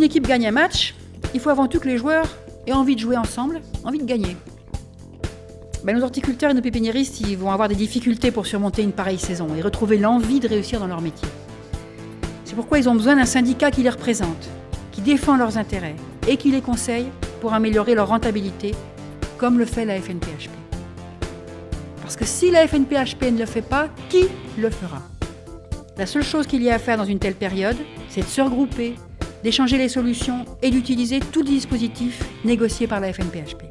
équipe gagne un match, il faut avant tout que les joueurs aient envie de jouer ensemble, envie de gagner. Nos horticulteurs et nos pépiniéristes, ils vont avoir des difficultés pour surmonter une pareille saison et retrouver l'envie de réussir dans leur métier. C'est pourquoi ils ont besoin d'un syndicat qui les représente, qui défend leurs intérêts et qui les conseille pour améliorer leur rentabilité, comme le fait la FNPHP. Parce que si la FNPHP ne le fait pas, qui le fera ? La seule chose qu'il y a à faire dans une telle période, c'est de se regrouper, d'échanger les solutions et d'utiliser tous les dispositifs négociés par la FNPHP.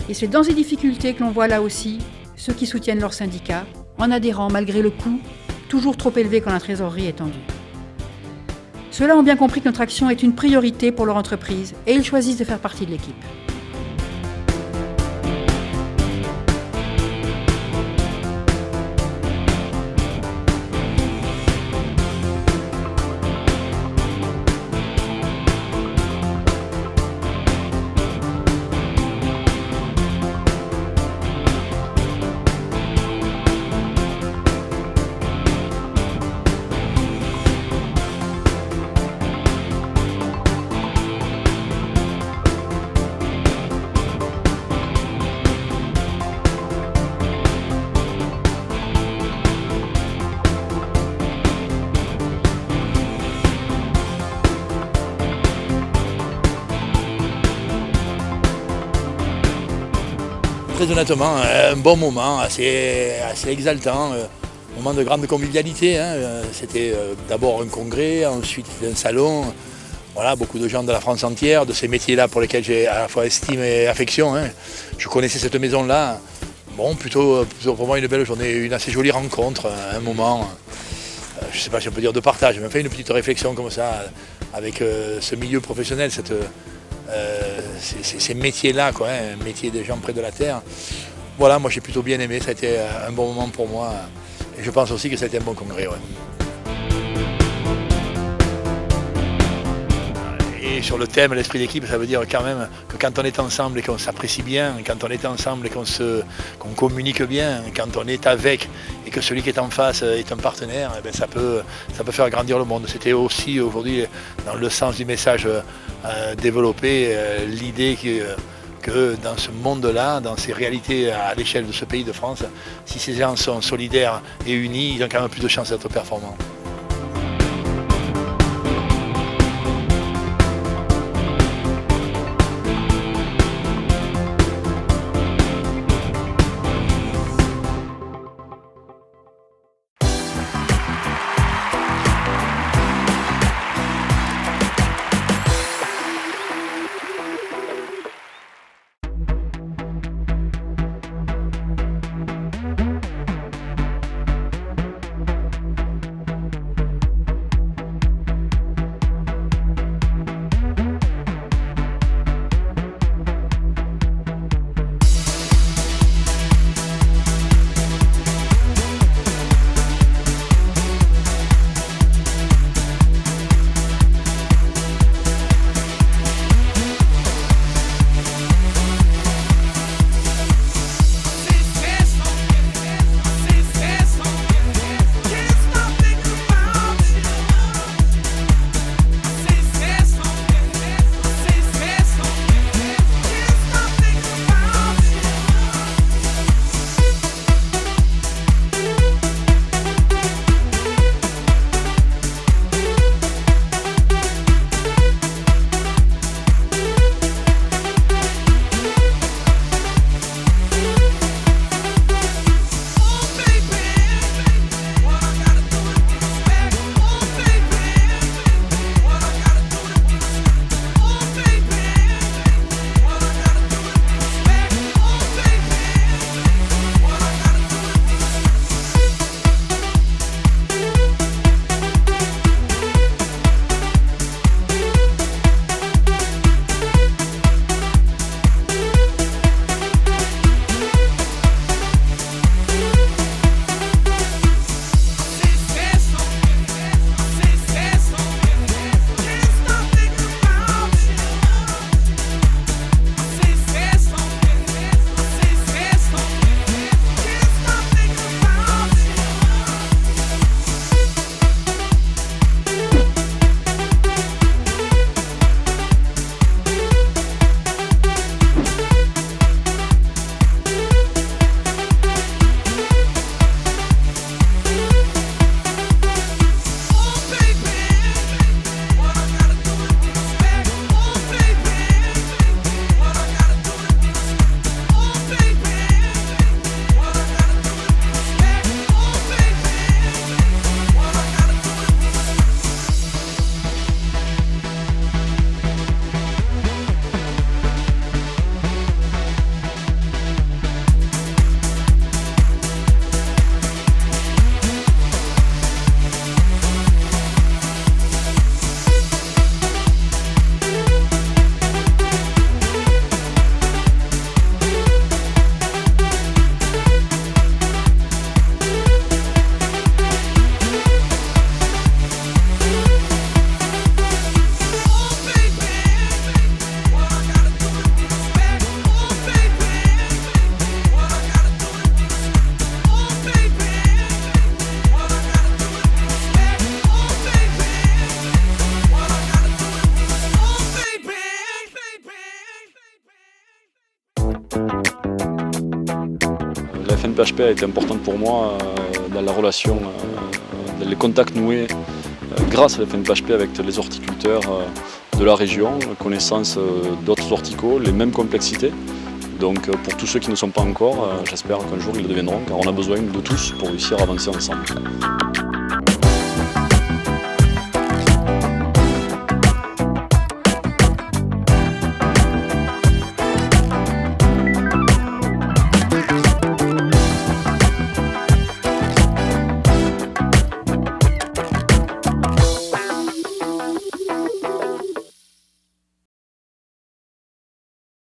Et c'est dans ces difficultés que l'on voit là aussi ceux qui soutiennent leur syndicat, en adhérant malgré le coût toujours trop élevé quand la trésorerie est tendue. Ceux-là ont bien compris que notre action est une priorité pour leur entreprise et ils choisissent de faire partie de l'équipe. Très honnêtement, un bon moment, assez exaltant, moment de grande convivialité. C'était d'abord un congrès, ensuite un salon. Voilà, beaucoup de gens de la France entière, de ces métiers-là pour lesquels j'ai à la fois estime et affection. Je connaissais cette maison-là. Bon, plutôt pour moi une belle journée, une assez jolie rencontre, un moment, je ne sais pas si on peut dire de partage, mais enfin une petite réflexion comme ça avec ce milieu professionnel, ces métiers-là, un métier des gens près de la terre. Voilà, moi j'ai plutôt bien aimé, ça a été un bon moment pour moi et je pense aussi que ça a été un bon congrès. Ouais. Et sur le thème, l'esprit d'équipe, ça veut dire quand même que quand on est ensemble et qu'on s'apprécie bien, quand on est ensemble et qu'on communique bien, quand on est avec et que celui qui est en face est un partenaire, ça peut faire grandir le monde. C'était aussi aujourd'hui dans le sens du message développer l'idée que dans ce monde-là, dans ces réalités à l'échelle de ce pays de France, si ces gens sont solidaires et unis, ils ont quand même plus de chances d'être performants. FNPHP a été importante pour moi dans la relation, dans les contacts noués grâce à la FNPHP avec les horticulteurs de la région, connaissance d'autres horticoles, les mêmes complexités. Donc pour tous ceux qui ne sont pas encore, j'espère qu'un jour ils le deviendront, car on a besoin de tous pour réussir à avancer ensemble.